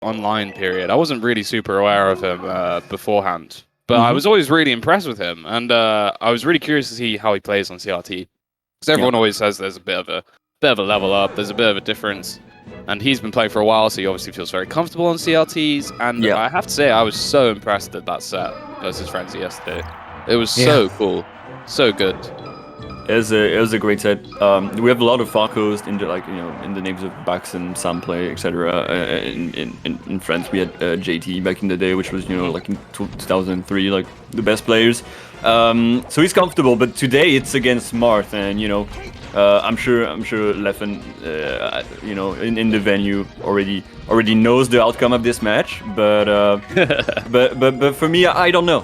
online period, I wasn't really super aware of him beforehand. But I was always really impressed with him, and I was really curious to see how he plays on CRT. Because everyone always says there's a bit of a level up, there's a bit of a difference, and he's been playing for a while, so he obviously feels very comfortable on CRTs. And I have to say, I was so impressed at that set versus Frenzy yesterday. It was so cool, so good. It was a great set. We have a lot of Falcos in the in the names of Bax and Samplay, etc. In France, we had JT back in the day, which was like in 2003, like the best players. So he's comfortable, but today it's against Marth, and I'm sure Leffen, in the venue already knows the outcome of this match. But but for me, I don't know.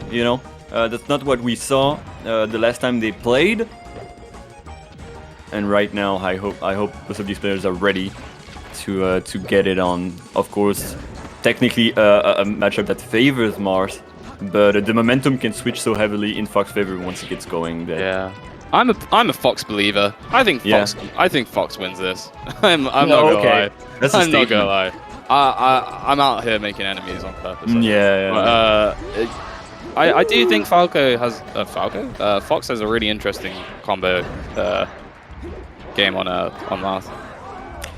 That's not what we saw the last time they played. And right now, I hope both of these players are ready to get it on. Of course, technically a matchup that favors Marth, but the momentum can switch so heavily in Fox favor once it gets going. That I'm a Fox believer. I think Fox wins this. I'm not gonna lie. I'm not gonna lie. I'm out here making enemies on purpose. But, I do think Fox has a really interesting combo game on Marth.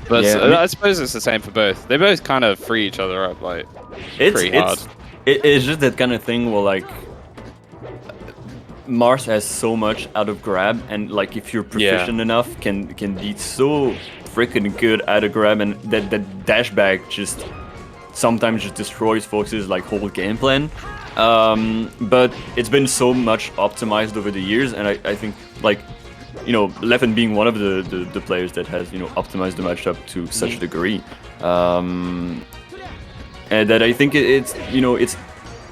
But I suppose it's the same for both. They both kind of free each other up pretty hard. It's just that kind of thing where like Marth has so much out of grab, and like if you're proficient enough, can be so freaking good at a grab, and that dash back just sometimes just destroys Fox's like whole game plan. But it's been so much optimized over the years, and I think like Leffen being one of the players that has optimized the matchup to such a degree, and that I think it's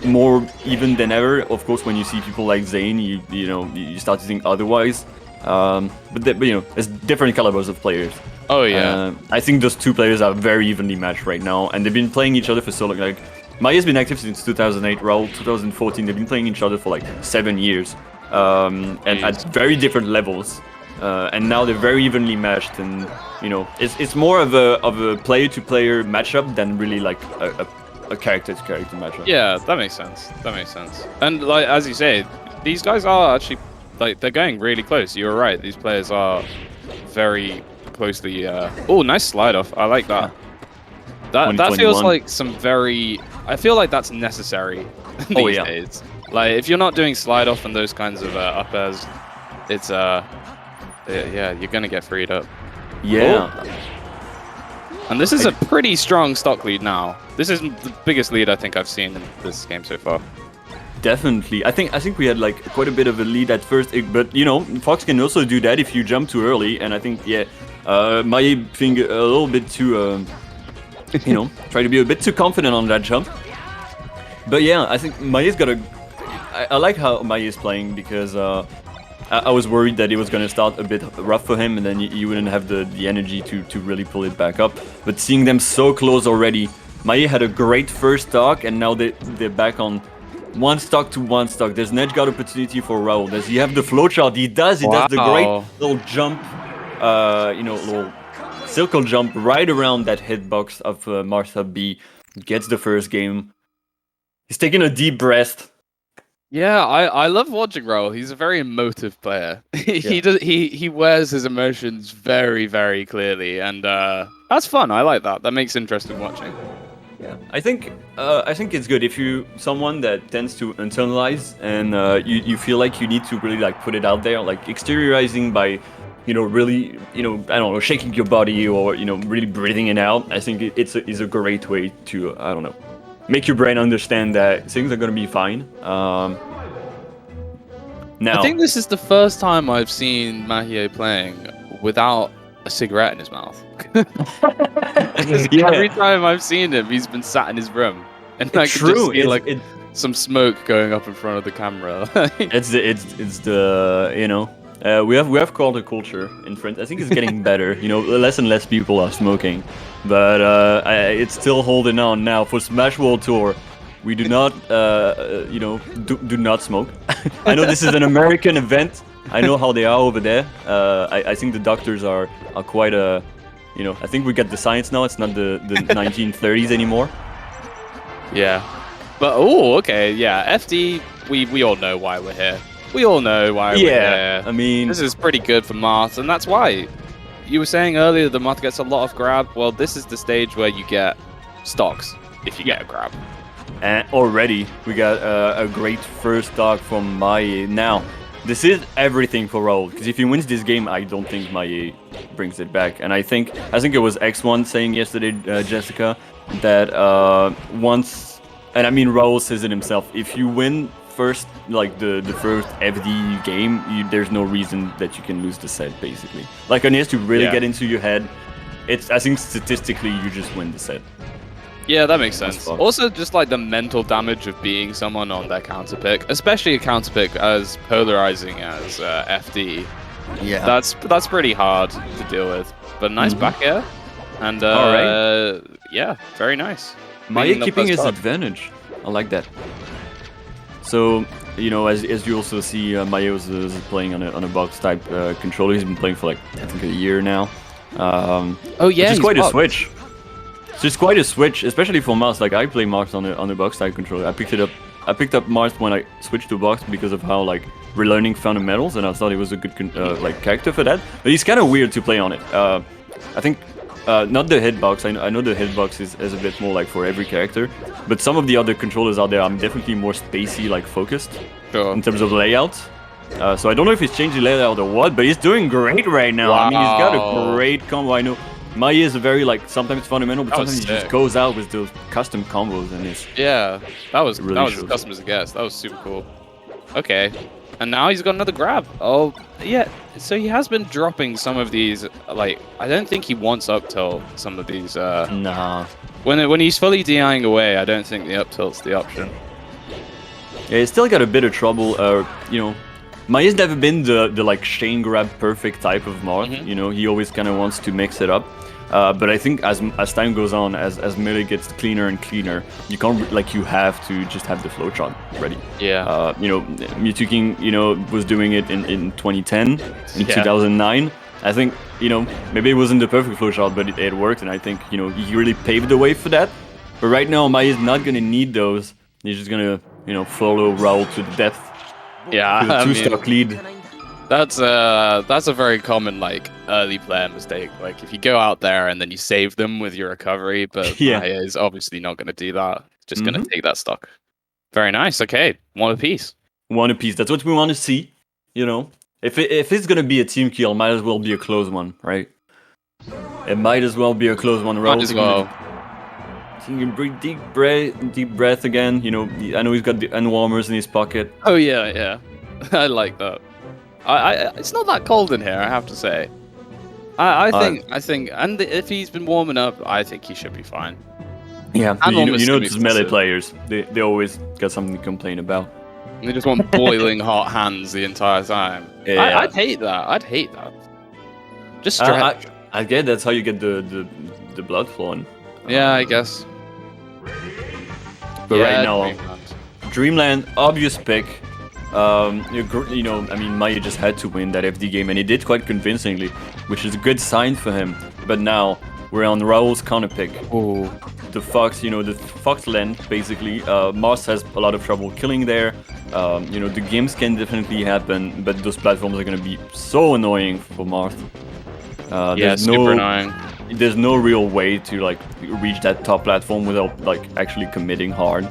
more even than ever. Of course, when you see people like Zane, you start to think otherwise. But it's different calibers of players. Oh yeah. I think those two players are very evenly matched right now, and they've been playing each other for so long. Like Mahie's been active since 2008, raoul 2014. They've been playing each other for like 7 years, and at very different levels. And now they're very evenly matched, and it's more of a player-to-player matchup than really like a character-to-character matchup. Yeah, that makes sense. And like as you say, these guys are actually like they're going really close. You're right. These players are very closely. Oh, nice slide off. I like that. That feels like some very. I feel like that's necessary these days. Like if you're not doing slide off and those kinds of up airs, it's you're gonna get freed up. Yeah. And this is a pretty strong stock lead now. This is the biggest lead I think I've seen in this game so far. Definitely. I think we had like quite a bit of a lead at first, but Fox can also do that if you jump too early, and I think Mahie being a little bit too try to be a bit too confident on that jump. But yeah, I think Mahie's got I like how Mahie is playing, because I was worried that it was going to start a bit rough for him, and then you wouldn't have the energy to really pull it back up. But seeing them so close already, Mahie had a great first stock, and now they're back on one stock to one stock. There's an edge guard opportunity for raoul. Does he have the flowchart? He does. He does the great little jump, little circle jump right around that hitbox of Martha B. Gets the first game. He's taking a deep breath. Yeah, I love watching raoul. He's a very emotive player. He wears his emotions very, very clearly, and that's fun. I like that. That makes interesting watching. Yeah, I think it's good if you someone that tends to internalize, and you feel like you need to really like put it out there, like exteriorizing by really I don't know, shaking your body, or really breathing it out. I think it's a great way to I don't know, make your brain understand that things are gonna be fine. Now, I think this is the first time I've seen Mahie playing without a cigarette in his mouth. Every time I've seen him, he's been sat in his room, and I can just see some smoke going up in front of the camera. it's the we have called a culture in France. I think it's getting better. Less and less people are smoking, but it's still holding on now for Smash World Tour. We do not, do not smoke. I know this is an American event. I know how they are over there. I think the doctors are quite I think we get the science now. It's not the 1930s anymore. Yeah. But, oh, okay, yeah. FD, we all know why we're here. We all know why we're here. I mean... This is pretty good for Marth, and that's why. You were saying earlier the Marth gets a lot of grab. Well, this is the stage where you get stocks, if you get a grab. And already, we got a great first stock from Mahie. Now, this is everything for Raoul, because if he wins this game, I don't think Mahie brings it back. And I think it was X1 saying yesterday, Jessica, that once, and I mean Raoul says it himself, if you win first, like the first FD game, there's no reason that you can lose the set, basically. Like unless you really get into your head, I think statistically you just win the set. Yeah, that makes sense. Also, just like the mental damage of being someone on their counter pick, especially a counter pick as polarizing as FD. Yeah, that's pretty hard to deal with. But nice back air, and yeah, very nice. Mahie keeping his advantage. I like that. So, you know, as you also see, Mahie is playing on a box type controller. He's been playing for like I think a year now. Oh yeah, which is quite a switch. It's just quite a switch, especially for Marth. Like I play Marth on a box type controller. I picked up Marth when I switched to box because of how like we're learning fundamentals, and I thought it was a good like character for that. But he's kind of weird to play on it. I think. Not the hitbox. I know the hitbox is a bit more like for every character, but some of the other controllers out there, I'm definitely more spacey like focused in terms of layout. So I don't know if he's changed the layout or what, but he's doing great right now. Wow. I mean, he's got a great combo. I know Mahie is a very like sometimes fundamental, but sometimes he just goes out with those custom combos, and it's that was as custom as it gets. That was super cool. Okay. And now he's got another grab. Oh, yeah. So he has been dropping some of these. Like, I don't think he wants up tilt some of these. Nah. When he's fully DIing away, I don't think the up tilt's the option. Yeah, he's still got a bit of trouble. You know, Mahie's never been the like Shane grab perfect type of Marth. You know, he always kind of wants to mix it up. But I think as time goes on, as melee gets cleaner and cleaner, you can't you have to just have the flow chart ready. Yeah. You know, Mewtwo King, you know, was doing it in 2010, in 2009. I think, you know, maybe it wasn't the perfect flow chart, but it worked, and I think, you know, he really paved the way for that. But right now, Mahie is not gonna need those. He's just gonna, you know, follow Raoul to the depth. Yeah. With a two-stock lead. That's a very common like early player mistake. Like if you go out there and then you save them with your recovery, but Mahie is obviously not going to do that. Just going to take that stock. Very nice. Okay, one apiece. One apiece. That's what we want to see. You know, if it's going to be a team kill, might as well be a close one, right? It might as well be a close one. Might as well. You can breathe deep breath again. You know, I know he's got the unwarmers in his pocket. Oh yeah. I like that. It's not that cold in here, I have to say. I think, and if he's been warming up, I think he should be fine. Yeah, you know these melee players, they always got something to complain about. They just want boiling hot hands the entire time. Yeah. I'd hate that. Just stretch. I get that's how you get the blood flowing. Yeah, I guess. But right now, Dreamland, obvious pick. You know, I mean, Mahie just had to win that FD game, and he did quite convincingly, which is a good sign for him. But now we're on Raoul's counter pick. Ooh. The Fox, you know, the Fox land basically. Marth has a lot of trouble killing there. You know, the games can definitely happen, but those platforms are gonna be so annoying for Marth. Super annoying. There's no real way to like reach that top platform without like actually committing hard.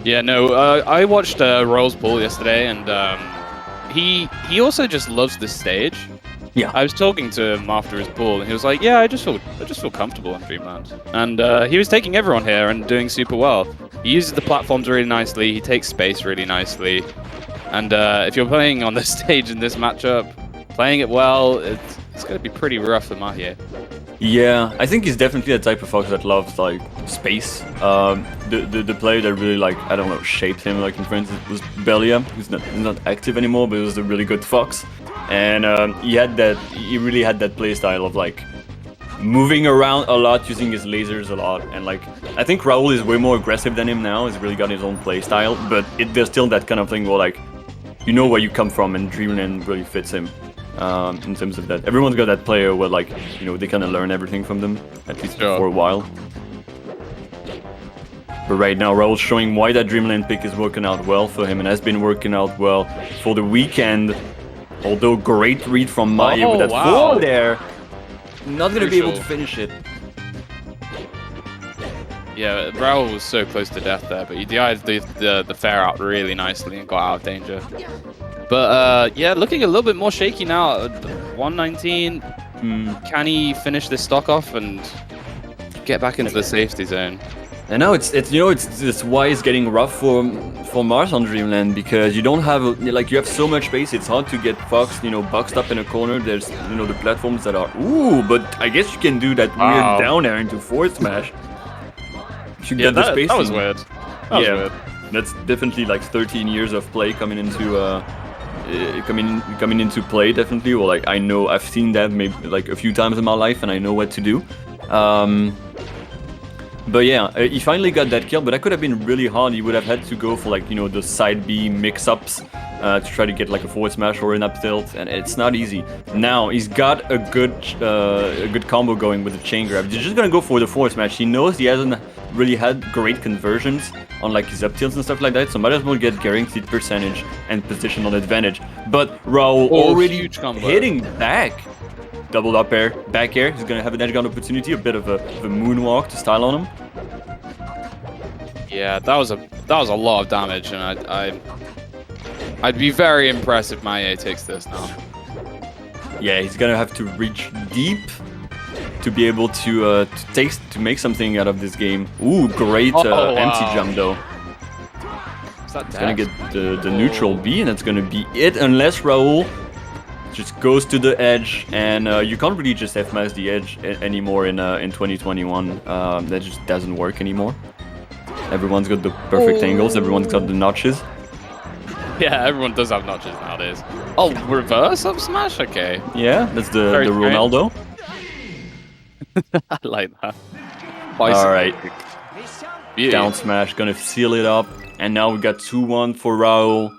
Yeah, no, I watched Raoul's pool yesterday, and he also just loves this stage. Yeah. I was talking to him after his pool, and he was like, "Yeah, I just feel comfortable in Dreamland." And he was taking everyone here and doing super well. He uses the platforms really nicely. He takes space really nicely. And if you're playing on this stage in this matchup, playing it well, it's going to be pretty rough for Mahie. Yeah, I think he's definitely the type of fox that loves like space. The player that really like, I don't know, shaped him, like in France, it was Belia, who's not active anymore, but he was a really good fox. And he really had that playstyle of like moving around a lot, using his lasers a lot, and like I think Raoul is way more aggressive than him now. He's really got his own playstyle, but there's still that kind of thing where like you know where you come from, and Dreamland really fits him. In terms of that, everyone's got that player where like, you know, they kind of learn everything from them, at least for a while. But right now, Raoul's showing why that Dreamland pick is working out well for him and has been working out well for the weekend. Although great read from Mahie with that 4 there. Not going to be able to finish it. Yeah, Raoul was so close to death there, but he DI'd the fair out really nicely and got out of danger. But yeah, looking a little bit more shaky now. 119. Can he finish this stock off and get back into the safety zone? And now it's this why it's getting rough for Marth on Dreamland, because you don't have you have so much space. It's hard to get Fox boxed up in a corner. There's the platforms that are but I guess you can do that weird down air into forward smash. You get the space. That was weird. That was weird. That's definitely like 13 years of play coming into coming into play, definitely. Well, I know I've seen that maybe like a few times in my life, and I know what to do. But yeah, he finally got that kill, but that could have been really hard. He would have had to go for the side B mix-ups to try to get like a forward smash or an up tilt, and it's not easy. Now he's got a good combo going with the chain grab. He's just gonna go for the forward smash. He knows he hasn't really had great conversions on like his up tilts and stuff like that, so might as well get guaranteed percentage and positional advantage. But Raoul already hitting back. Doubled up air, back air. He's gonna have an edge guard opportunity, a bit of a moonwalk to style on him. Yeah, that was a lot of damage, and I'd be very impressed if Mahie takes this now. Yeah, he's gonna have to reach deep to be able to make something out of this game. Ooh, great empty jump though. Is that gonna get the neutral B, and that's gonna be it, unless Raoul just goes to the edge, and you can't really just F-mass the edge anymore in 2021. That just doesn't work anymore. Everyone's got the perfect angles, everyone's got the notches. Yeah, everyone does have notches nowadays. Oh, reverse up smash? Okay. Yeah, that's the Ronaldo. I like that. Alright. Down smash, gonna seal it up. And now we got 2-1 for Raoul.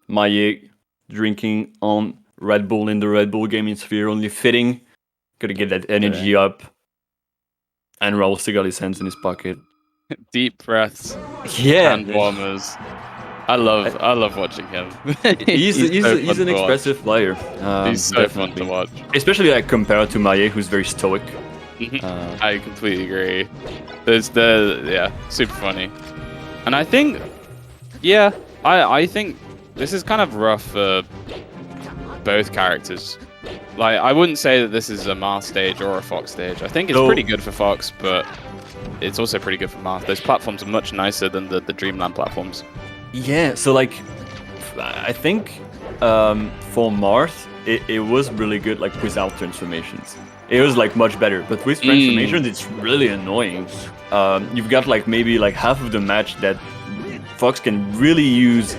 Mahie drinking on Red Bull in the Red Bull gaming sphere, only fitting. Gotta get that energy up. And Raoul still got his hands in his pocket. Deep breaths. Yeah. Hand warmers. I love watching him. he's an expressive player. He's so fun to watch. Especially like compared to Mahie, who's very stoic. I completely agree. Super funny. And I think, I think this is kind of rough for both characters. Like, I wouldn't say that this is a Marth stage or a Fox stage. I think it's pretty good for Fox, but it's also pretty good for Marth. Those platforms are much nicer than the Dreamland platforms. Yeah, so like, I think for Marth, it was really good like without transformations. It was like much better, but with transformations, it's really annoying. You've got like maybe like half of the match that Fox can really use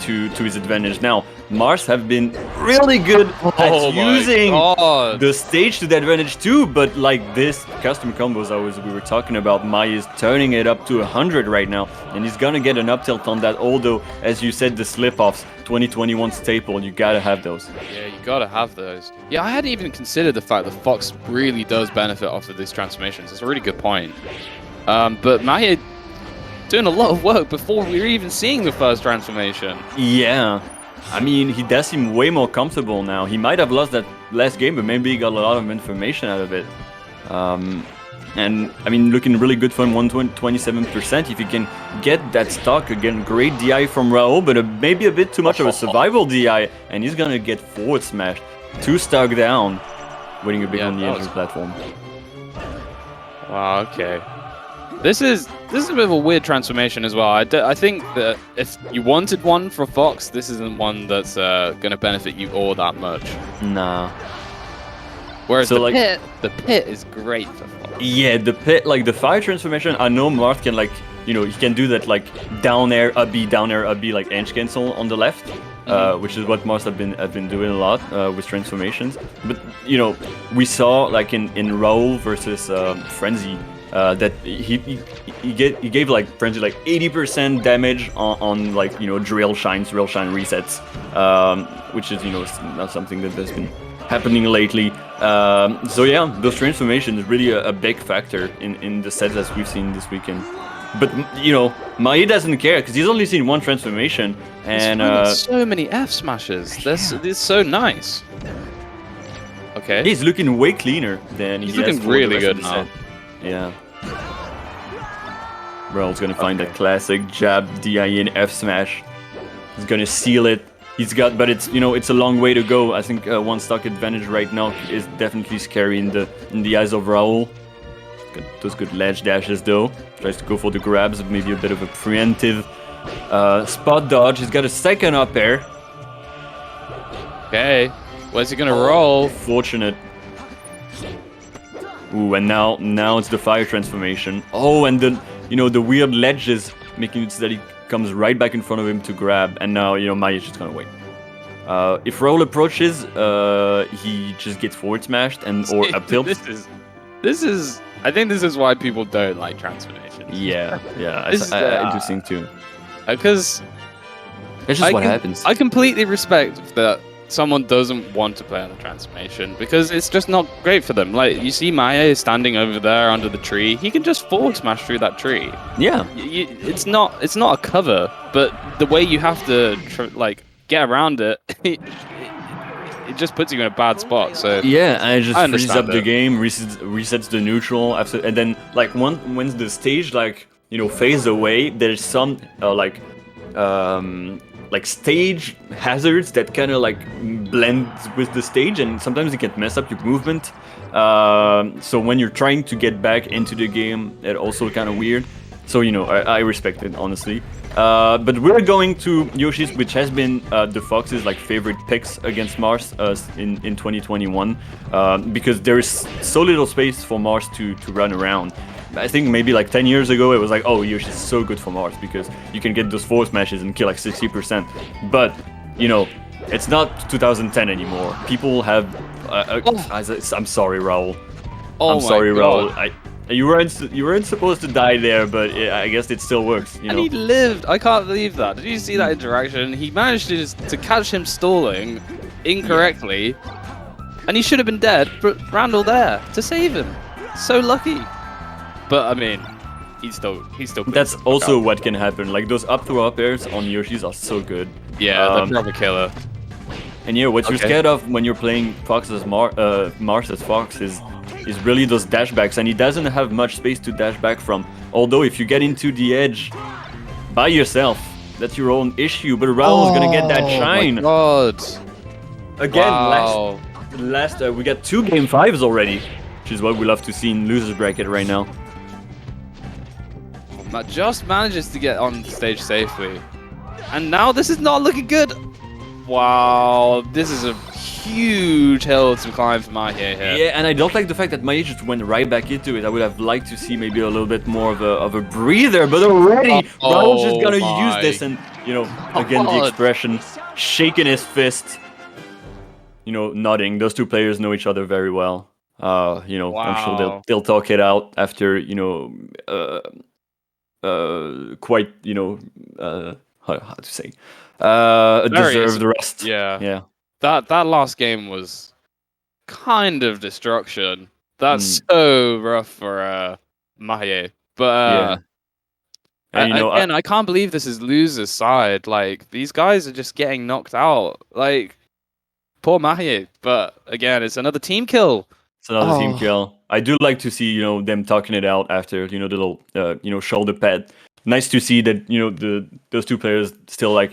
to his advantage. Now, Marth have been really good at using the stage to the advantage too, but like this custom combos we were talking about, Mahie is turning it up to 100 right now, and he's gonna get an up tilt on that, although, as you said, the slip-offs, 2021 staple, you gotta have those. Yeah, you gotta have those. Yeah, I hadn't even considered the fact that Fox really does benefit off of these transformations. It's a really good point. But Mahie doing a lot of work before we were even seeing the first transformation. Yeah. I mean, he does seem way more comfortable now. He might have lost that last game, but maybe he got a lot of information out of it. And, I mean, looking really good for him, 127%. If he can get that stock, again, great DI from Raoul, but maybe a bit too much of a survival DI, and he's gonna get forward smashed. 2 stock down, winning a big on the engine platform. Wow, okay. This is a bit of a weird transformation as well. I think that if you wanted one for Fox, this isn't one that's going to benefit you all that much. Nah. Whereas so the pit is great for Fox. Yeah, the pit, like the fire transformation, I know Marth can like, he can do that like down air, up B, like edge cancel on the left, which is what Marth have been doing a lot with transformations. But, we saw like in Raoul versus Frenzy, that he gave like Frenzy like 80% damage on like drill shine resets, which is not something that has happening lately. So yeah, those transformations is really a big factor in the sets that we've seen this weekend. But you know, Mahie doesn't care because he's only seen one transformation, and so many F smashes. This is so nice. Okay, he's looking way cleaner than he's looking really good now. Yeah. Raoul's gonna find that classic jab DI F smash. He's gonna seal it. He's got, but it's, you know, it's a long way to go. I think one stock advantage right now is definitely scary in the eyes of Raoul. Got those good ledge dashes though. Tries to go for the grabs, maybe a bit of a preemptive spot dodge. He's got a second up air. Okay, where's he gonna roll? Fortunate. Ooh, and now it's the fire transformation. Oh, and the, you know, the weird ledges making it so that he comes right back in front of him to grab, and now, you know, Mahie is just gonna wait. If Raoul approaches, he just gets forward smashed and or up tilt. This is. I think this is why people don't like transformations. Yeah, I do think too. Because it's just what happens. I completely respect that someone doesn't want to play on a transformation because it's just not great for them. Like, you see Mahie standing over there under the tree, he can just forward smash through that tree. Yeah, it's not a cover, but the way you have to like get around it, it just puts you in a bad spot. So yeah, and it just freezes up the game, resets the neutral, and then like when the stage, like, you know, fades away, there's some like stage hazards that kind of like blend with the stage, and sometimes it can mess up your movement. So when you're trying to get back into the game, it's also kind of weird. So, you know, I respect it, honestly. But we're going to Yoshi's, which has been the Fox's like favorite picks against Marth in 2021, because there is so little space for Marth to run around. I think maybe like 10 years ago it was like, oh, Yoshi's so good for Marth because you can get those forward smashes and kill like 60%. But, you know, it's not 2010 anymore. People have... I'm sorry, Raoul. Oh, I'm sorry, Raoul. You weren't supposed to die there, but I guess it still works. You know? And he lived. I can't believe that. Did you see that interaction? He managed to catch him stalling incorrectly, and he should have been dead. But Randall there to save him. So lucky. But I mean, he's still. That's also what can happen. Like those up throw up airs on Yoshi's are so good. Yeah, they're proper killer. And yeah, what you're scared of when you're playing Fox as Marth as Fox is really those dashbacks, and he doesn't have much space to dash back from. Although if you get into the edge by yourself, that's your own issue. But Raoul's gonna get that shine. Oh my god! Again, wow. last we got 2 game 5s already, which is what we love to see in losers bracket right now. Just manages to get on stage safely, and now this is not looking good. Wow, this is a huge hill to climb for Mahie here. Yeah, and I don't like the fact that Mahie just went right back into it. I would have liked to see maybe a little bit more of a breather, but already Raoul's just gonna use this, and, you know, again, the expression, shaking his fist, you know, nodding. Those two players know each other very well. You know, I'm sure they'll talk it out after, you know, quite, you know, how to say, deserved rest. Yeah. That last game was kind of destruction. That's so rough for Mahie. But and, you know, again, I can't believe this is loser's side. Like, these guys are just getting knocked out. Like, poor Mahie. But again, it's another team kill. It's another team kill. I do like to see, you know, them talking it out after, you know, the little, you know, shoulder pad. Nice to see that, you know, those two players still like each